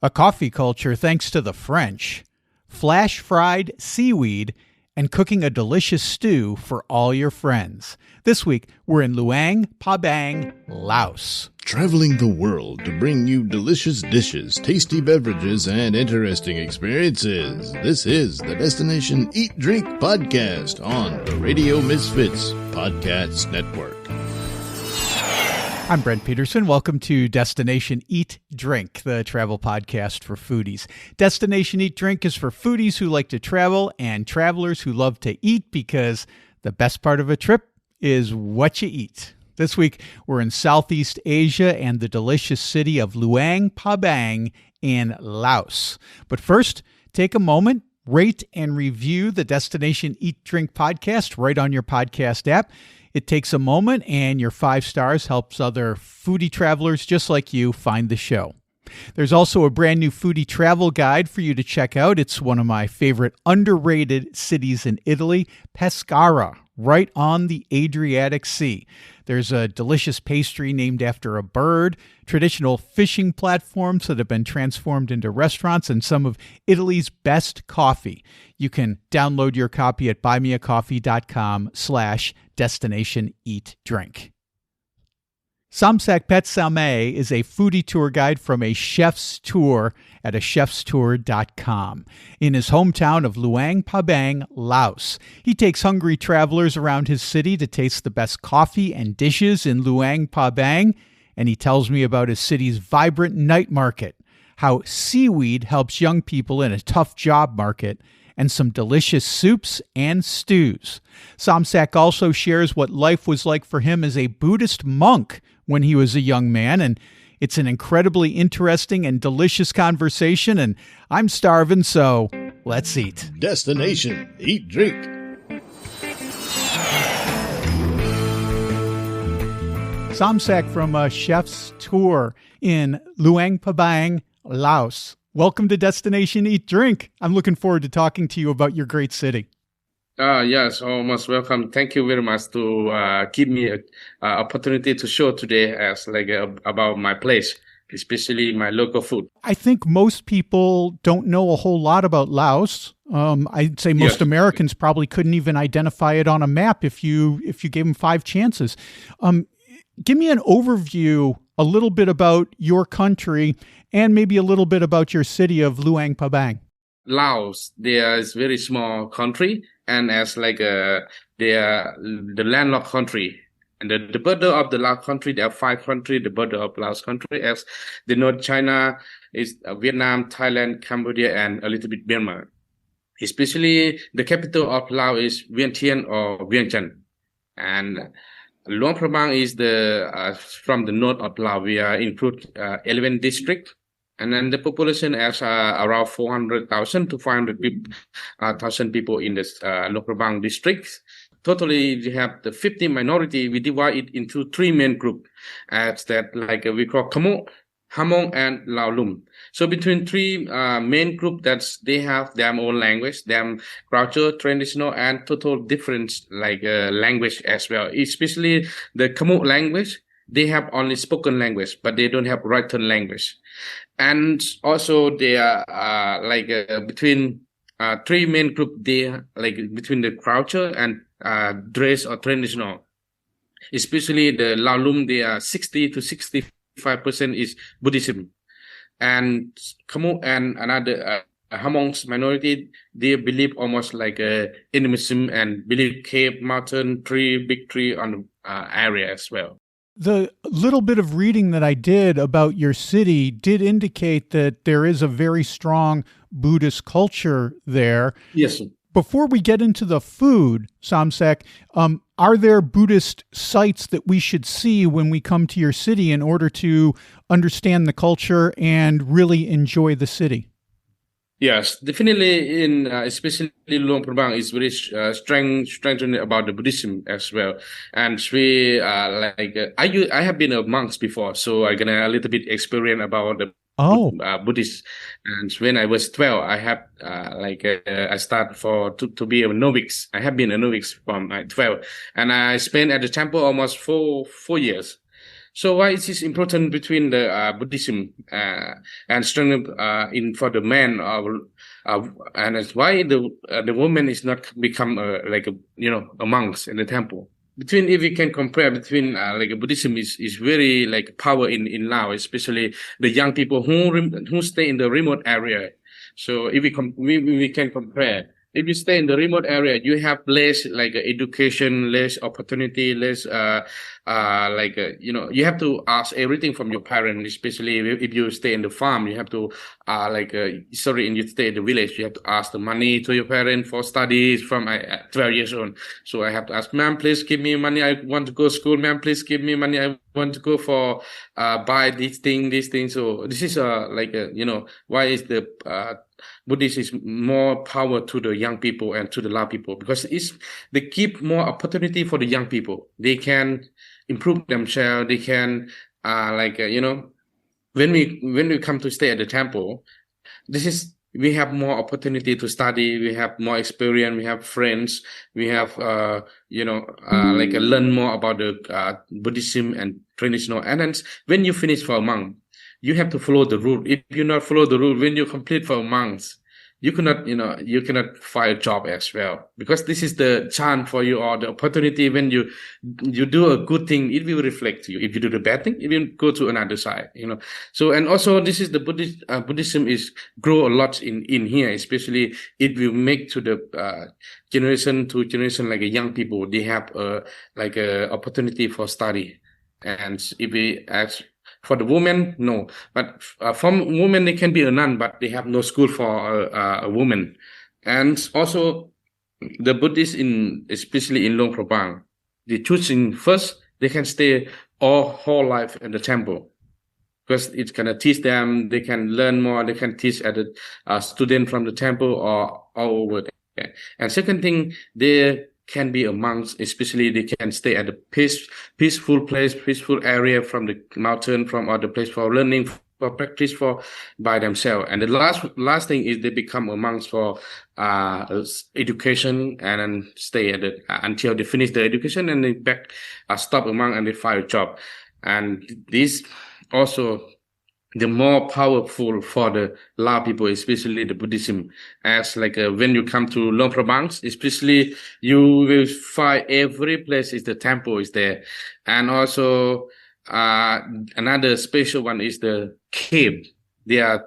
A coffee culture thanks to the French, flash-fried seaweed, and cooking a delicious stew for all your friends. This week, we're in Luang Prabang, Laos. Traveling the world to bring you delicious dishes, tasty beverages, and interesting experiences. This is the Destination Eat Drink Podcast on the Radio Misfits Podcast Network. I'm Brent Peterson. Welcome to Destination Eat Drink, the travel podcast for foodies. Destination Eat Drink is for foodies who like to travel and travelers who love to eat, because the best part of a trip is what you eat. This week, we're in Southeast Asia and the delicious city of Luang Prabang in Laos. But first, take a moment, rate and review the Destination Eat Drink podcast right on your podcast app. It takes a moment, and your 5 stars helps other foodie travelers just like you find the show. There's also a brand new foodie travel guide for you to check out. It's one of my favorite underrated cities in Italy, Pescara, right on the Adriatic Sea. There's a delicious pastry named after a bird, traditional fishing platforms that have been transformed into restaurants, and some of Italy's best coffee. You can download your copy at buymeacoffee.com/Destination Eat Drink. Somsack Pet Salme is a foodie tour guide from a chef's tour at achefstour.com. In his hometown of Luang Prabang, Laos, he takes hungry travelers around his city to taste the best coffee and dishes in Luang Prabang, and he tells me about his city's vibrant night market, how seaweed helps young people in a tough job market, and some delicious soups and stews. Somsack also shares what life was like for him as a Buddhist monk when he was a young man, and it's an incredibly interesting and delicious conversation, and I'm starving, so let's eat. Destination Eat Drink. Somsack from a chef's tour in Luang Prabang, Laos. Welcome to Destination Eat Drink. I'm looking forward to talking to you about your great city. Yes, most welcome. Thank you very much to give me an opportunity to show today about my place, especially my local food. I think most people don't know a whole lot about Laos. I'd say most Americans probably couldn't even identify it on a map if you gave them 5 chances. Give me an overview, a little bit about your country, and maybe a little bit about your city of Luang Prabang. Laos, there is very small country, and as they are the landlocked country. And the border of the Laos country, there are 5 countries, the border of Laos country, as the North China is Vietnam, Thailand, Cambodia, and a little bit Myanmar. Especially the capital of Laos is Vientiane or Vientiane. And Luang Prabang is from the north of Laos. We are include 11 districts. And then the population is around 400,000 to 500,000 people in this Luang Prabang district. Totally, we have the 50 minority. We divide it into 3 main groups, as that we call Khmer, Hmong, and Lao Lum. So between 3 main groups, they have their own language, their culture, traditional, and total different language as well. Especially the Khmer language, they have only spoken language, but they don't have written language. And also they are between 3 main groups, they between the culture and dress or traditional. Especially the Lao Lum, they are 60 to 65% is Buddhism. And Khmer and another Hmong's minority, they believe almost like animism and believe cave, mountain, tree, big tree on area as well. The little bit of reading that I did about your city did indicate that there is a very strong Buddhist culture there. Yes. Before we get into the food, Somsack, are there Buddhist sites that we should see when we come to your city in order to understand the culture and really enjoy the city? Yes, definitely. In especially Luang Prabang is very strengthened about the Buddhism as well. And we I have been a monk before, so I gonna a little bit experience about the Buddhist. And when I was 12, I have I start to be a novice. I have been a novice from 12, and I spent at the temple almost four years. So why is this important between the Buddhism and strength in for the man, and it's why the woman is not become like a monks in the temple. Between if we can compare between like a Buddhism is very like power in Laos, especially the young people who stay in the remote area. So if we can compare. If you stay in the remote area, you have less like education, less opportunity, less you have to ask everything from your parents, especially if you stay in the farm. You have to and you stay in the village, you have to ask the money to your parents for studies from 12 years old. So I have to ask, ma'am, please give me money. I want to go to school. Ma'am, please give me money. I want to go for buy this thing. So this is why is the Buddhist is more power to the young people and to the Lao people, because they give more opportunity for the young people. They can improve themselves. They can when we come to stay at the temple, we have more opportunity to study. We have more experience. We have friends. We have learn more about the Buddhism and traditional. And then when you finish for a monk, you have to follow the rule. If you not follow the rule, when you complete for monks, you cannot find a job as well, because this is the chance for you, or the opportunity. When you do a good thing, it will reflect to you. If you do the bad thing, it will go to another side, So, and also this is the Buddhism is grow a lot in here, especially it will make to the generation to generation, like a young people, they have a opportunity for study. And if we ask for the women, no. But for women, they can be a nun, but they have no school for a woman. And also, the Buddhists, especially in Luang Prabang, they choosing first, they can stay whole life in the temple, because it's gonna teach them. They can learn more. They can teach at the student from the temple or all over there. And second thing, they can be a monk, especially they can stay at a peaceful place, peaceful area from the mountain, from other place for learning, for practice by themselves. And the last thing is they become a monk for education, and then stay at it until they finish the education, and they stop a monk and they find a job. And this also the more powerful for the Lao people, especially the Buddhism, as when you come to Luang Prabang, especially you will find every place is the temple is there. And also another special one is the cave. They are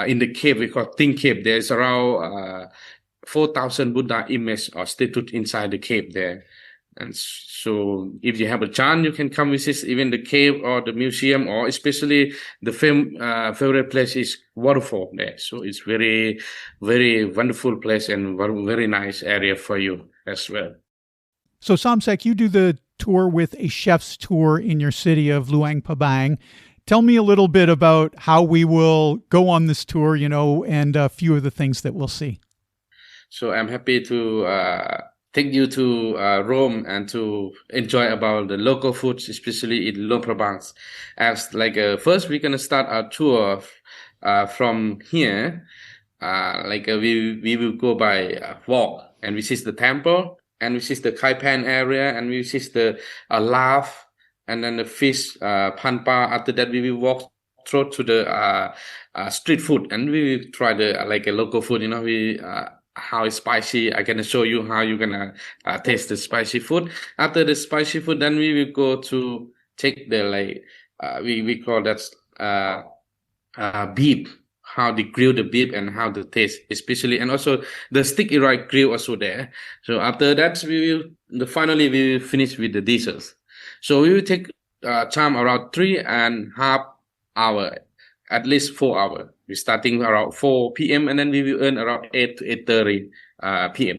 in the cave, we call Ting Cave. There's around 4,000 Buddha images or statues inside the cave there. And so if you have a chance, you can come visit even the cave or the museum, or especially the favorite place is waterfall there. So it's very, very wonderful place and very nice area for you as well. So Somsack, you do the tour with a chef's tour in your city of Luang Prabang. Tell me a little bit about how we will go on this tour, and a few of the things that we'll see. So I'm happy to take you to Rome and to enjoy about the local foods, especially in Luang Prabang. As first, we're gonna start our tour from here. We will go by walk and visit the temple, and visit the Kai Pan area, and we visit the laugh, and then the fish pan pa. After that, we will walk through to the street food, and we will try the a local food. How it's spicy. I'm gonna show you how you're gonna taste the spicy food. After the spicy food, then we will go to take the we call that beef. How they grill the beef and how the taste, especially, and also the sticky rice grill also there. So after that, finally we will finish with the desserts. So we will take time around 3.5 hours, at least 4 hours. We're starting around 4 p.m. and then we will end around 8 to 8:30 p.m.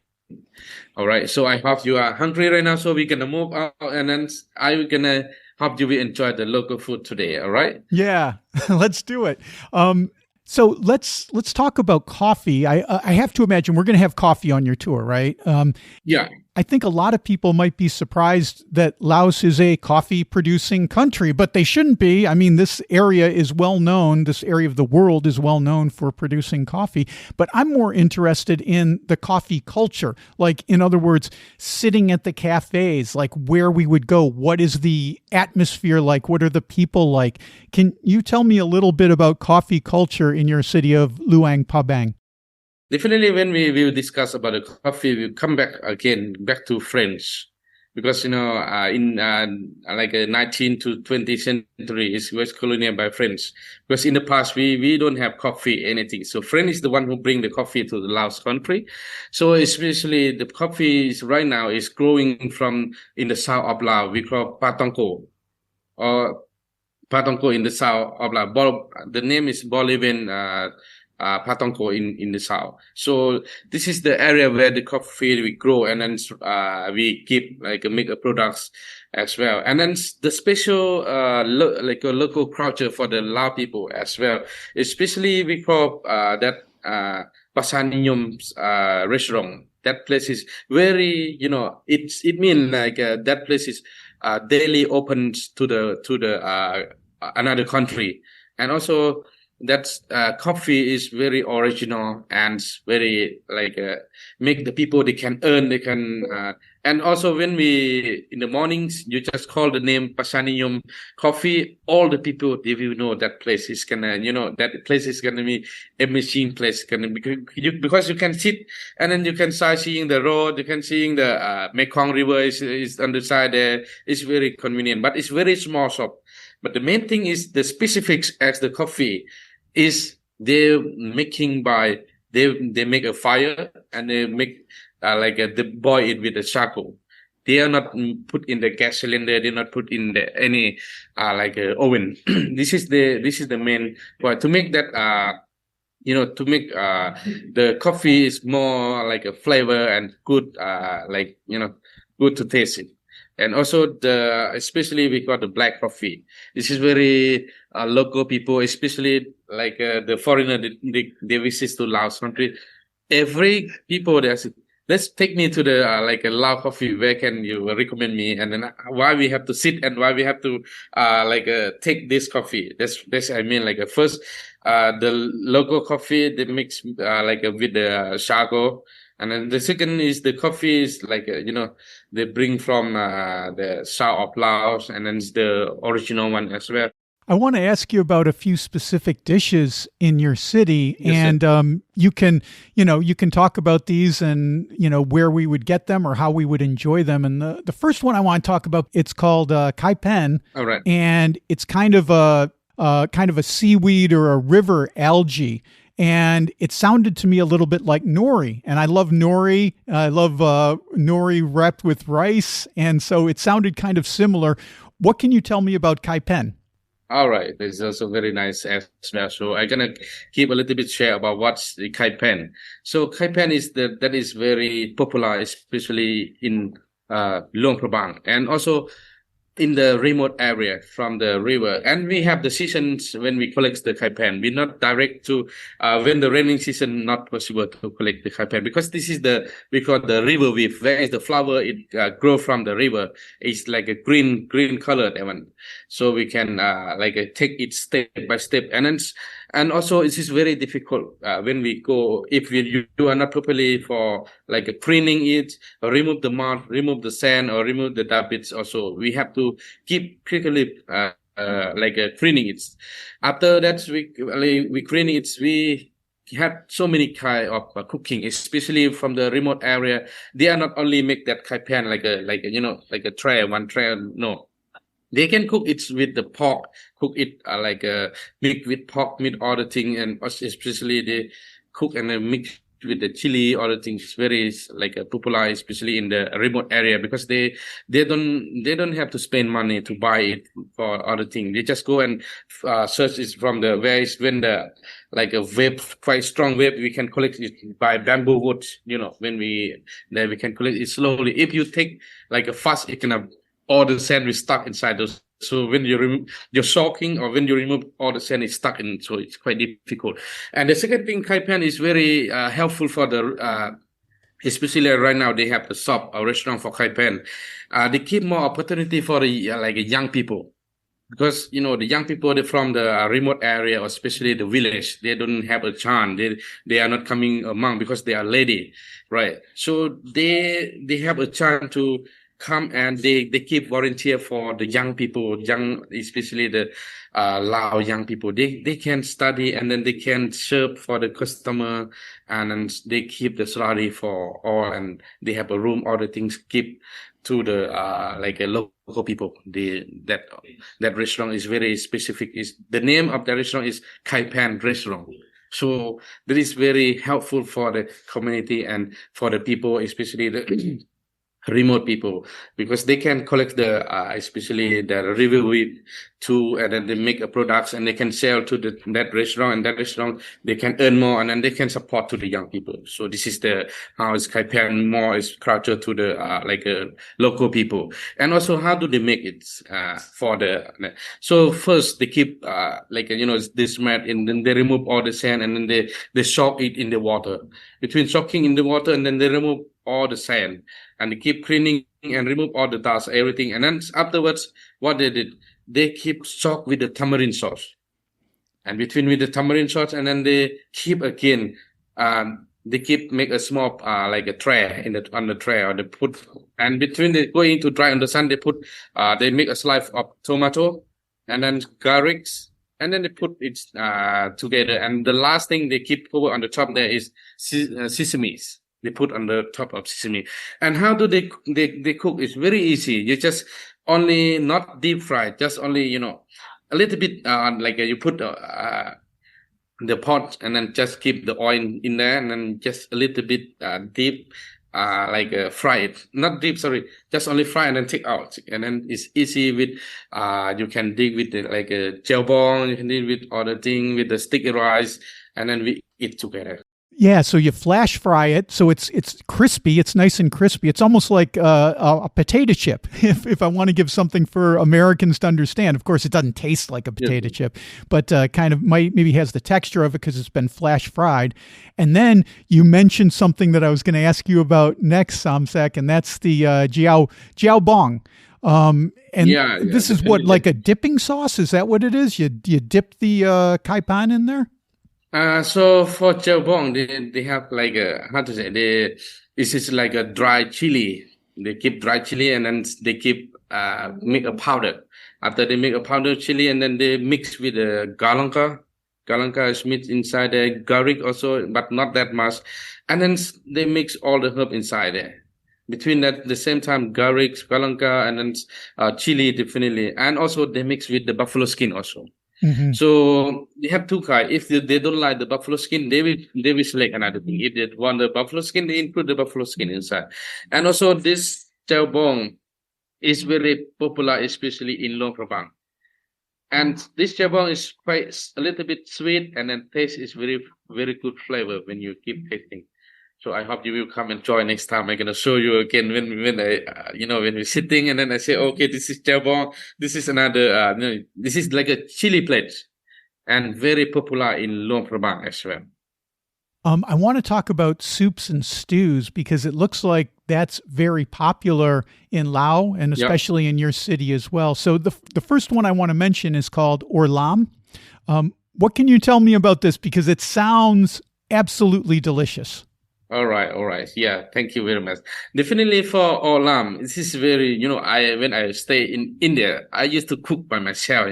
All right. So I hope you are hungry right now. So we're gonna move out, and then I'm gonna hope you will enjoy the local food today. All right. Yeah, let's do it. So let's talk about coffee. I have to imagine we're going to have coffee on your tour, right? Yeah. I think a lot of people might be surprised that Laos is a coffee producing country, but they shouldn't be. I mean, this area is well known. This area of the world is well known for producing coffee, but I'm more interested in the coffee culture. Like, in other words, sitting at the cafes, like where we would go. What is the atmosphere like? What are the people like? Can you tell me a little bit about coffee culture in your city of Luang Prabang? Definitely, when we will discuss about the coffee, we come back to French, because in 19th to 20th century is was colonial by French. Because in the past we don't have coffee anything, so French is the one who bring the coffee to the Laos country. So especially the coffee is right now is growing from in the south of Laos. We call Patongko or Patongko in the south of Laos. The name is Bolivian. Patongko in the south. So this is the area where the coffee we grow, and then we keep make a products as well. And then the special a local culture for the Lao people as well. Especially we call that Pasanium restaurant. That place is very it means that place is daily open to the another country. And also that coffee is very original and very make the people they can earn, they can and also when we in the mornings you just call the name Pasanium coffee, all the people they will know that place is gonna that place is gonna be amazing place, because you can sit and then you can start seeing the road, you can seeing the Mekong River is on the side there. It's very convenient, but it's very small shop. But the main thing is the specifics as the coffee is they make a fire and they make they boil it with the charcoal. They are not put in the gas cylinder. They're not put in any oven. This is the main point to make that to make the coffee is more like a flavor and good good to taste it. And also especially we got the black coffee. This is very local people, especially the foreigner they visit to Laos country. Every people they say, let's take me to the a Lao coffee. Where can you recommend me? And then why we have to sit and why we have to take this coffee. That's I mean first the local coffee they mix with the charcoal. And then the second is the coffee is they bring from the south of Laos, and then it's the original one as well. I want to ask you about a few specific dishes in your city, Yes, and you can talk about these and where we would get them or how we would enjoy them. And the first one I want to talk about, it's called kai pen, all right. and it's kind of a seaweed or a river algae. And it sounded to me a little bit like nori. And I love nori. I love nori wrapped with rice. And so it sounded kind of similar. What can you tell me about kai pen? All right, this is also very nice as well. So I'm gonna keep a little bit share about what's the kai pen. So kai pen is that is very popular, especially in Luang Prabang, and also in the remote area from the river. And we have the seasons when we collect the kai pen. We're not direct to when the raining season not possible to collect the kai pen, because this is we call the river weave. Where is the flower? It grow from the river. It's like a green colored one. So we can take it step by step. And also it is very difficult when we go, if you are not properly for cleaning it, or remove the mud, remove the sand, or remove the debris. Also we have to keep quickly cleaning it. After that we clean it. We have so many kind of cooking, especially from the remote area. They are not only make that kai pan like a tray, one tray. No, they can cook it with the pork, cook it mix with pork meat, all the thing, and especially they cook and mix with the chili, all the things. It's very popular, especially in the remote area, because they don't have to spend money to buy it for other things. They just go and search it from the where is when the a wave, quite strong wave, we can collect it by bamboo wood. When we can collect it slowly. If you take a fast, it can have all the sand is stuck inside those. So when you're soaking, or when you remove all the sand is stuck in, so it's quite difficult. And the second thing, kai pan is very helpful for the especially right now they have the shop, a restaurant for Kaipan. They keep more opportunity for the like young people. Because the young people, they're from the remote area, or especially the village, they don't have a chance. They are not coming among because they are lady, right? So they have a chance to come, and they keep volunteer for the young people, young, especially the Lao young people. They can study, and then they can serve for the customer, and then they keep the salary for all, and they have a room, all the things keep to the like a local people. That restaurant is very specific. Is the name of the restaurant is Kaipan Restaurant. So that is very helpful for the community and for the people, especially the remote people, because they can collect the especially the river weed too, and then they make a products, and they can sell to that restaurant, and that restaurant they can earn more, and then they can support to the young people. So this is the how is Kaipan more is culture to the like local people. And also, how do they make it for the so first they keep like this mat, and then they remove all the sand, and then they soak it in the water. Between soaking in the water, and then they remove all the sand, and they keep cleaning and remove all the dust, everything. And then afterwards, what they did, they keep soak with the tamarind sauce, and between with the tamarind sauce, and then they keep again, they keep make a small like a tray on the tray, or they put, and between they going to dry on the sun, they put they make a slice of tomato, and then garlics, and then they put it together. And the last thing they keep over on the top there is sesame. They put on the top of sesame. And how do they cook? It's very easy. You just only not deep fry, just only a little bit like you put the pot, and then just keep the oil in there, and then just a little bit deep like fry it, not deep, sorry, just only fry and then take out. And then it's easy with you can dig with the, like a gel ball, you can dig with other thing with the sticky rice, and then we eat together. Yeah, so you flash fry it, so it's crispy. It's nice and crispy. It's almost like a potato chip. If I want to give something for Americans to understand, of course, it doesn't taste like a potato chip, but kind of maybe has the texture of it because it's been flash fried. And then you mentioned something that I was going to ask you about next, Somsack, and that's the jiao bong. This is what, like a dipping sauce? Is that what it is? You dip the kaipan in there? So for Bong, they have like how to say, this is like a dry chili. They keep dry chili, and then they keep make a powder. After they make a powder chili, and then they mix with the galanka. Galanka is mixed inside the garlic also, but not that much. And then they mix all the herb inside there. Between that, the same time, garlic, galanka, and then chili definitely. And also they mix with the buffalo skin also. Mm-hmm. So they have two kinds. If they don't like the buffalo skin, they will select another thing. If they want the buffalo skin, they include the buffalo skin inside. And also this jiao bong is very popular, especially in Luang Prabang. And this jiao bong is quite a little bit sweet, and then taste is very, very good flavor when you keep tasting. So I hope you will come and join next time. I'm gonna show you again when I when we're sitting, and then I say, okay, this is jiao bong. This is another. This is like a chili plate, and very popular in Luang Prabang as well. I want to talk about soups and stews because it looks like that's very popular in Laos, and especially in your city as well. So the first one I want to mention is called orlam. What can you tell me about this? Because it sounds absolutely delicious. All right. Yeah, thank you very much. Definitely for orlam, this is very, when I stay in India, I used to cook by myself,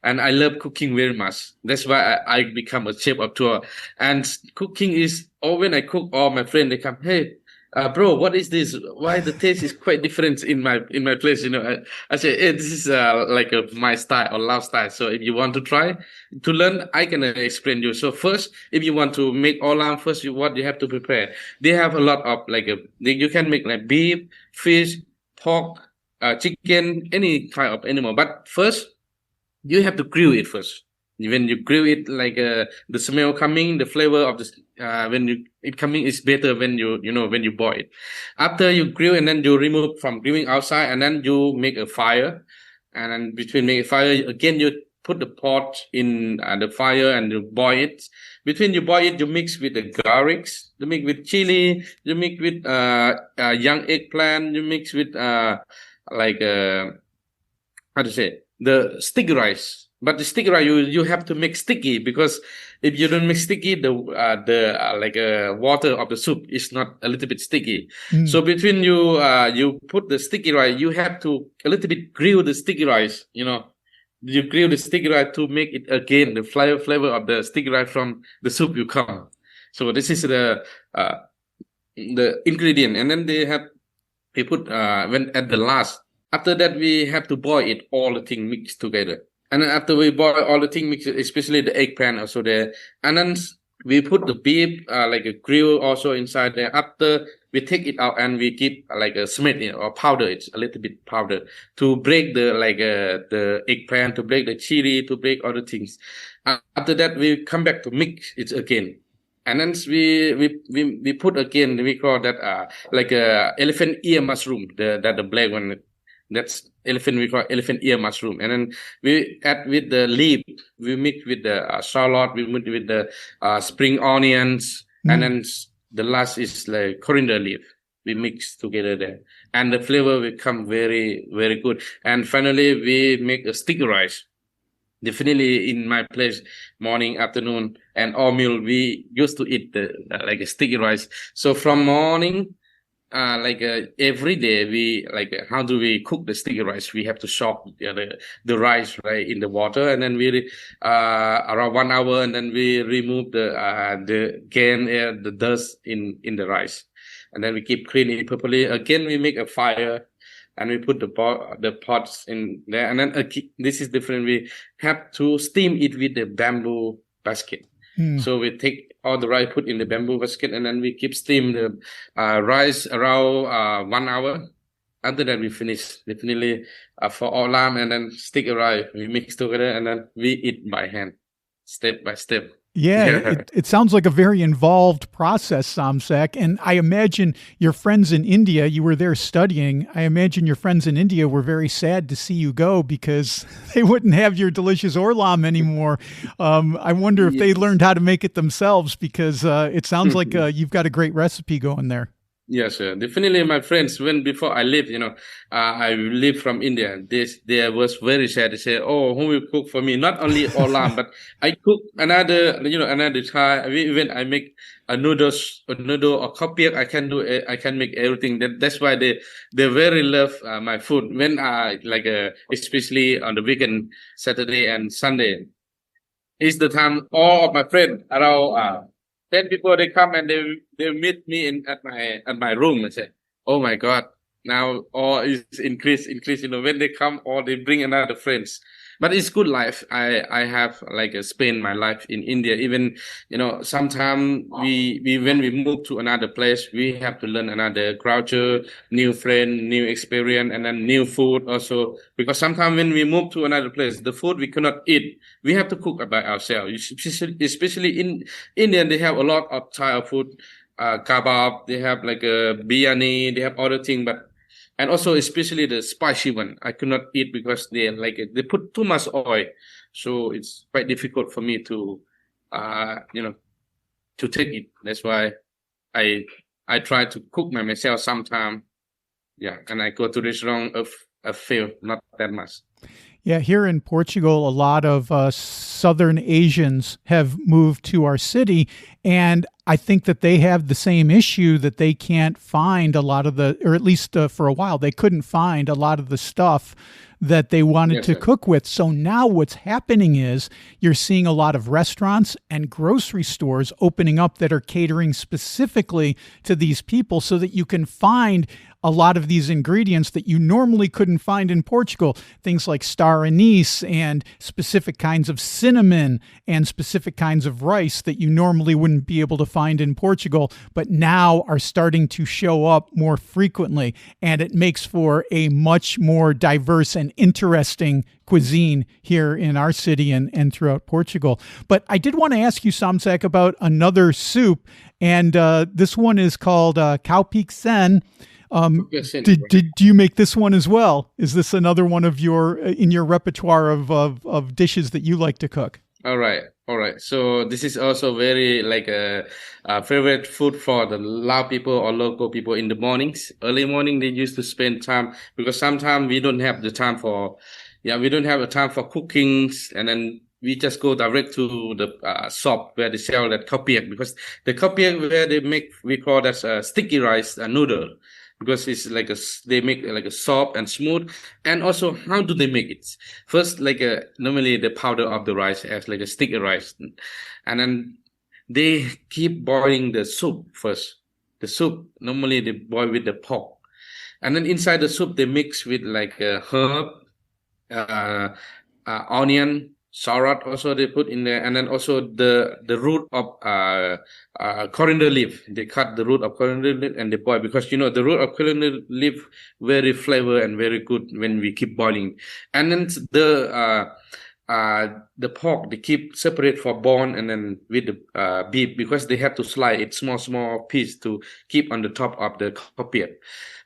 and I love cooking very much. That's why I become a chef of tour. And cooking is, when I cook, all my friends, they come, hey, bro, what is this? Why the taste is quite different in my place? I say, hey, this is like my style or Lao style. So if you want to try to learn, I can explain you. So first, if you want to make orlam, first what you have to prepare. They have a lot of you can make like beef, fish, pork, chicken, any kind of animal. But first, you have to grill it first. When you grill it, like the smell coming, the flavor of the it coming is better when when you boil it. After you grill, and then you remove from grilling outside, and then you make a fire, and then between make a fire again, you put the pot in the fire and you boil it between you boil it, you mix with the garlics, you mix with chili, you mix with young eggplant, you mix with like how to say, the sticky rice. But the sticky rice you have to make sticky, because if you don't make sticky, the water of the soup is not a little bit sticky. So between you put the sticky rice, you have to a little bit grill the sticky rice. You grill the sticky rice to make it again the flavor of the sticky rice from the soup you come. So this is the ingredient, and then we put when at the last. After that, we have to boil it, all the thing mixed together. And then after we boil all the thing mixed, especially the eggplant also there, and then we put the beef like a grill also inside there. After we take it out and we keep like a smith or powder, it's a little bit powder to break the eggplant, to break the chili, to break all the things. After that, we come back to mix it again. And then we put again, we call that like a elephant ear mushroom, the black one. That's we call elephant ear mushroom. And then we add with the leaf, we mix with the shallot, we mix with the spring onions, and then the last is like coriander leaf. We mix together there. And the flavor will come very, very good. And finally, we make a sticky rice. Definitely in my place, morning, afternoon, and all meal, we used to eat like a sticky rice. So from morning, every day we how do we cook the sticky rice? We have to soak the rice right in the water, and then we around 1 hour, and then we remove the can air, the dust in the rice, and then we keep cleaning it properly. Again, we make a fire, and we put the pots in there, and then this is different. We have to steam it with the bamboo basket. So we take all the rice, put in the bamboo basket, and then we keep steam the rice around 1 hour. After that, we finish definitely for all lamb, and then sticky rice we mix together, and then we eat by hand, step by step. Yeah, it sounds like a very involved process, Somsack. And I imagine your friends in India, you were there studying. I imagine your friends in India were very sad to see you go, because they wouldn't have your delicious orlam anymore. I wonder if they learned how to make it themselves, because it sounds like you've got a great recipe going there. Yes, sir. Definitely, my friends. Before I left, I lived from India. They was very sad. They say, "Oh, who will cook for me?" Not only olam, but I cook another Thai. Even I make a noodle or kopiak. I can do. I can make everything. That's why they very love my food. When especially on the weekend, Saturday and Sunday, is the time all of my friends around. 10 people, they come and they meet me at my room and say, "Oh my God, now all is increase. When they come, or they bring another friends." But it's good life. I have spent my life in India. Even, sometimes when we move to another place, we have to learn another culture, new friend, new experience, and then new food also. Because sometimes when we move to another place, the food we cannot eat, we have to cook by ourselves. Especially in India, they have a lot of Thai food, kebab, they have biryani, they have other things, and also especially the spicy one, I could not eat because they put too much oil, so it's quite difficult for me to take it. That's why I try to cook myself sometime. Yeah, and I go to restaurant a few, not that much. Yeah, here in Portugal, a lot of Southern Asians have moved to our city, and I think that they have the same issue, that they can't find a lot of or at least for a while, they couldn't find a lot of the stuff that they wanted to cook with. So now what's happening is you're seeing a lot of restaurants and grocery stores opening up that are catering specifically to these people, so that you can find a lot of these ingredients that you normally couldn't find in Portugal. Things like star anise and specific kinds of cinnamon and specific kinds of rice that you normally wouldn't be able to find in Portugal, but now are starting to show up more frequently. And it makes for a much more diverse and interesting cuisine here in our city and throughout Portugal. But I did want to ask you, Somsack, about another soup. And this one is called cowpeak sen. Do you make this one as well? Is this another one of in your repertoire of dishes that you like to cook? All right. All right. So this is also very like a favorite food for the Lao people or local people in the mornings. Early morning, they used to spend time because sometimes we don't have the time for, we don't have the time for cooking, and then we just go direct to the shop where they sell that kopiak, because the kopiak where they make, we call that sticky rice noodle, because it's like they make like a soft and smooth. And also, how do they make it? First, like normally the powder of the rice as like a sticky rice, and then they keep boiling the soup first. The soup normally they boil with the pork, and then inside the soup they mix with like herb, uh, onion, shallot also they put in there, and then also the root of coriander leaf. They cut the root of coriander leaf and they boil, because you know the root of coriander leaf very flavor and very good when we keep boiling. And then the pork they keep separate for bone, and then with the beef, because they have to slice it small piece to keep on the top of the kopiak.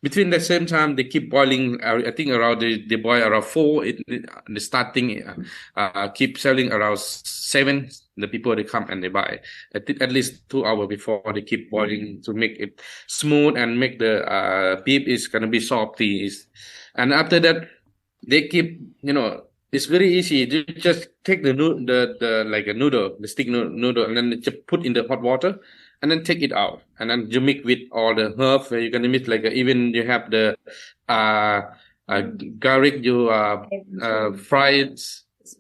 Between the same time, they keep boiling. I think around they boil around 4. The starting keep selling around 7. The people they come and they buy at least 2 hours before they keep boiling to make it smooth and make the beef is gonna be salty. And after that, they keep it's very easy. You just take the like a noodle, the stick noodle, and then just put in the hot water, and then take it out, and then you mix with all the herbs. You're gonna mix like even you have the uh, garlic. You fry it,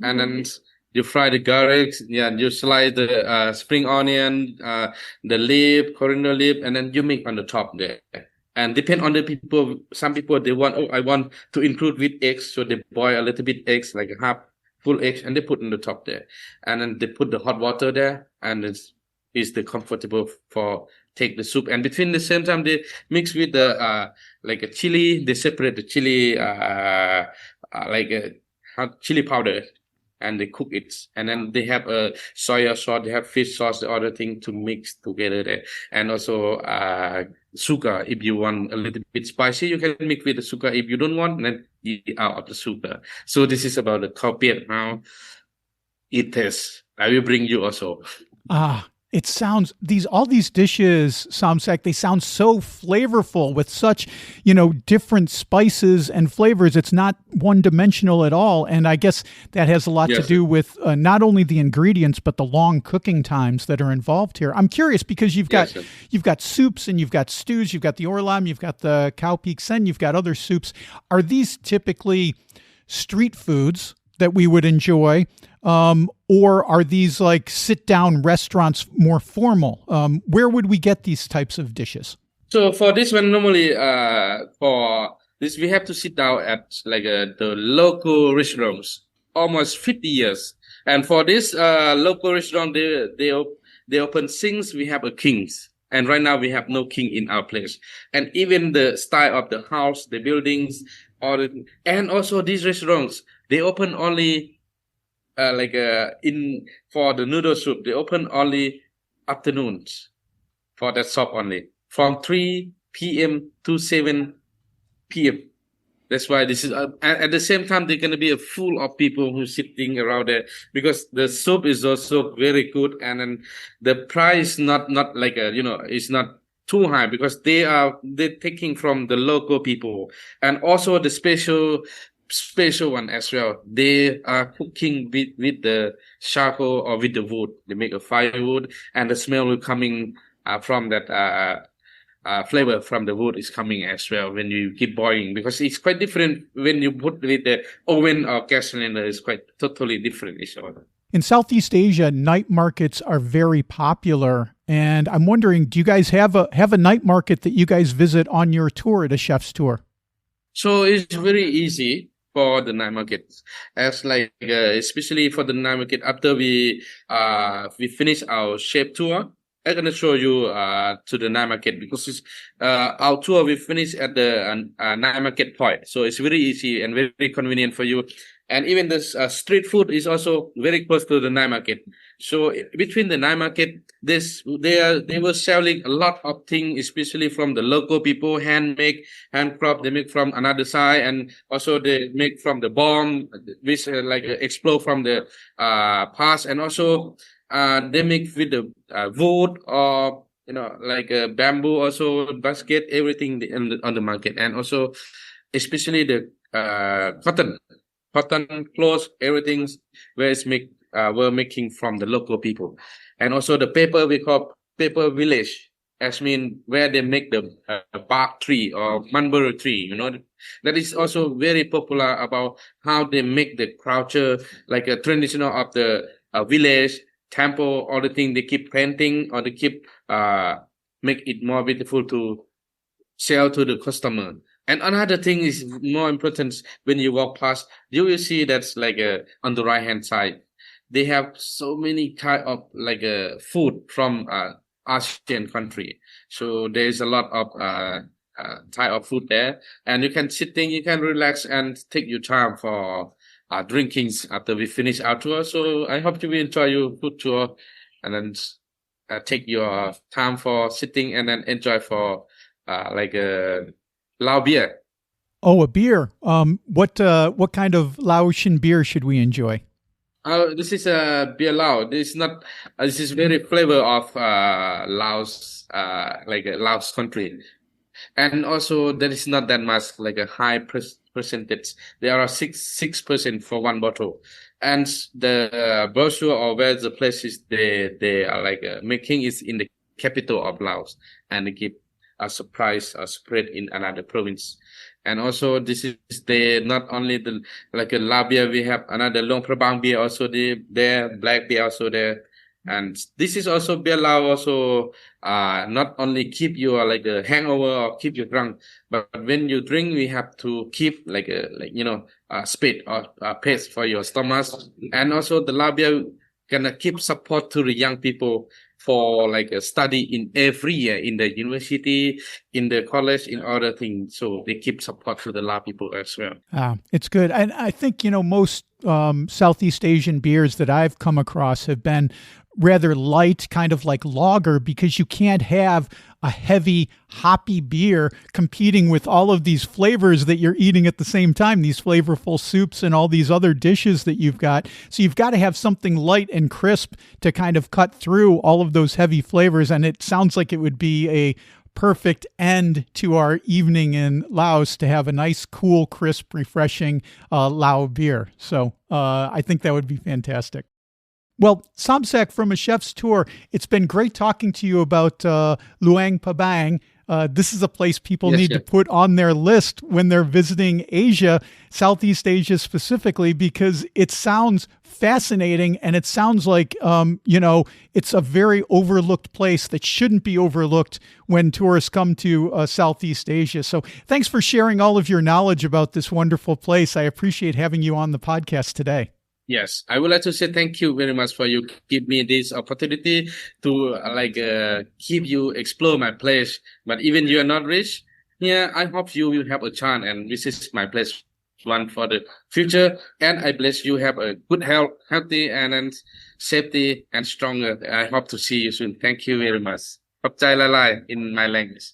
and then you fry the garlic. Yeah, you slice the spring onion, the leaf, coriander leaf, and then you mix on the top there. And depend on the people. Some people they want, I want to include with eggs, so they boil a little bit eggs, like a half full eggs, and they put on the top there, and then they put the hot water there, and it's the comfortable for take the soup. And between the same time they mix with the like a chili. They separate the chili like a chili powder, and they cook it, and then they have a soya sauce, they have fish sauce, the other thing to mix together there, and also sugar. If you want a little bit spicy, you can mix with the sugar. If you don't want, then eat out of the sugar. So this is about the kopiak. How it tastes. I will bring you also. It sounds all these dishes, Somsack, they sound so flavorful with such, different spices and flavors. It's not one dimensional at all. And I guess that has a lot to do with not only the ingredients, but the long cooking times that are involved here. I'm curious because you've got soups and you've got stews, you've got the orlam, you've got the cow peak sen, you've got other soups. Are these typically street foods that we would enjoy? Or are these like sit-down restaurants more formal? Where would we get these types of dishes? So for this one, normally for this, we have to sit down at like the local restaurants, almost 50 years. And for this local restaurant, they open since we have a kings. And right now we have no king in our place. And even the style of the house, the buildings, and also these restaurants, they open only for the noodle soup, they open only afternoons for that shop only, from 3 p.m. to 7 p.m. That's why this is at the same time they're gonna be full of people who sitting around there, because the soup is also very good, and then the price not like it's not too high, because they're taking from the local people. And also the special one as well. They are cooking with the charcoal or with the wood. They make a firewood, and the smell will coming from that flavor from the wood is coming as well when you keep boiling, because it's quite different when you put with the oven or gas cylinder. It's quite totally different each other. In Southeast Asia, night markets are very popular, and I'm wondering, do you guys have a night market that you guys visit on your tour, the chef's tour? So it's very easy for the night market, as like especially for the night market. After we finish our chef tour, I'm gonna show you to the night market, because it's our tour we finish at the night market point. So it's very easy and very convenient for you. And even the street food is also very close to the night market. So between the night market, they were selling a lot of things, especially from the local people, handmade, handcraft. They make from another side, and also they make from the bomb, which explode from the past. And also they make with the wood or like a bamboo, also basket, everything on the market, and also especially the cotton clothes, everything where it's make were making from the local people, and also the paper we call paper village, as mean where they make the bark tree or mulberry tree. That is also very popular about how they make the culture like a traditional of the village temple. All the thing they keep painting or they keep make it more beautiful to sell to the customer. And another thing is more important. When you walk past, you will see that's like on the right hand side, they have so many type of like food from Asian country. So there's a lot of type of food there, and you can you can relax and take your time for drinkings after we finish our tour. So I hope you will enjoy your food tour, and then take your time for sitting and then enjoy for like a Lao beer. Oh, a beer. What kind of Laotian beer should we enjoy? This is a beer Lao. This is not. This is very flavor of Laos, like a Laos country, and also there is not that much like a high percentage. There are 6% for one bottle, and the brochure or where the place is they are like making is in the capital of Laos, and they keep a surprise spread in another province. And also this is not only the like a La beer, we have another Luang Prabang beer also there, black beer also there. And this is also beer Lao also not only keep you like a hangover or keep you drunk, but when you drink we have to keep like a spit or paste for your stomach. And also the La beer can keep support to the young people for like a study in every year in the university, in the college, in other things. So they keep support to the La people as well. It's good. And I think, most Southeast Asian beers that I've come across have been rather light, kind of like lager, because you can't have a heavy, hoppy beer competing with all of these flavors that you're eating at the same time, these flavorful soups and all these other dishes that you've got. So you've got to have something light and crisp to kind of cut through all of those heavy flavors. And it sounds like it would be a perfect end to our evening in Laos to have a nice, cool, crisp, refreshing Lao beer. So I think that would be fantastic. Well, Somsack from A Chef's Tour, it's been great talking to you about Luang Prabang. This is a place people need to put on their list when they're visiting Asia, Southeast Asia specifically, because it sounds fascinating and it sounds like, it's a very overlooked place that shouldn't be overlooked when tourists come to Southeast Asia. So thanks for sharing all of your knowledge about this wonderful place. I appreciate having you on the podcast today. Yes, I would like to say thank you very much for you give me this opportunity to keep you explore my place. But even you are not rich, I hope you will have a chance and visit my place one for the future. And I bless you have a good health, healthy and safety and stronger. I hope to see you soon. Thank you very much. Khop chai lalai in my language.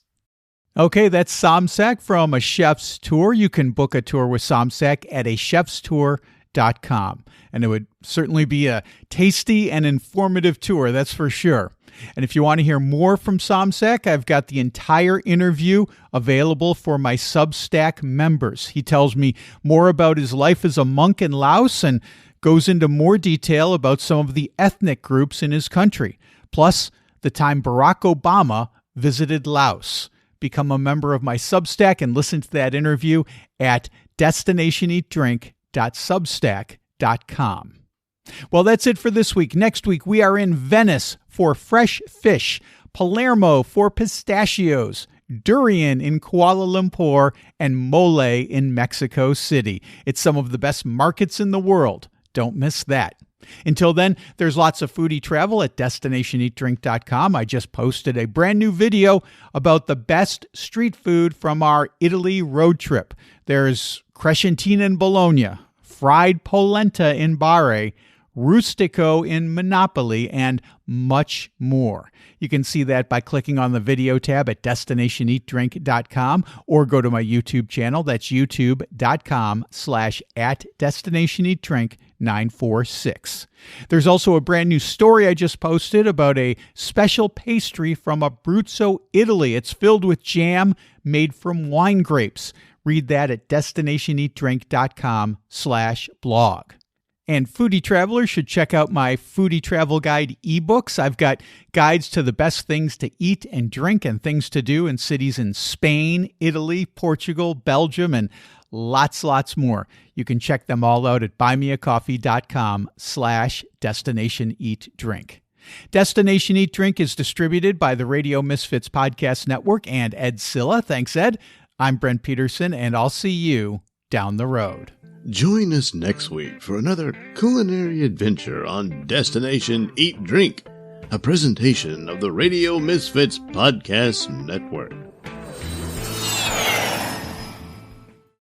Okay, that's Somsack from A Chef's Tour. You can book a tour with Somsack at achefstour.com. And it would certainly be a tasty and informative tour, that's for sure. And if you want to hear more from Somsack, I've got the entire interview available for my Substack members. He tells me more about his life as a monk in Laos and goes into more detail about some of the ethnic groups in his country, plus the time Barack Obama visited Laos. Become a member of my Substack and listen to that interview at destinationeatdrink.substack.com. Well, that's it for this week. Next week, we are in Venice for fresh fish, Palermo for pistachios, durian in Kuala Lumpur, and mole in Mexico City. It's some of the best markets in the world. Don't miss that. Until then, there's lots of foodie travel at destinationeatdrink.com. I just posted a brand new video about the best street food from our Italy road trip. There's crescentina in Bologna, fried polenta in Bari, rustico in Monopoly, and much more. You can see that by clicking on the video tab at destinationeatdrink.com or go to my YouTube channel. That's youtube.com/@destinationeatdrink. 946. There's also a brand new story I just posted about a special pastry from Abruzzo, Italy. It's filled with jam made from wine grapes. Read that at destinationeatdrink.com/blog. And foodie travelers should check out my Foodie Travel Guide ebooks. I've got guides to the best things to eat and drink and things to do in cities in Spain, Italy, Portugal, Belgium, and lots more. You can check them all out at buymeacoffee.com/destinationeatdrink. Destination Eat Drink is distributed by the Radio Misfits Podcast Network and Ed Silla. Thanks, Ed. I'm Brent Peterson, and I'll see you down the road. Join us next week for another culinary adventure on Destination Eat Drink, a presentation of the Radio Misfits Podcast Network.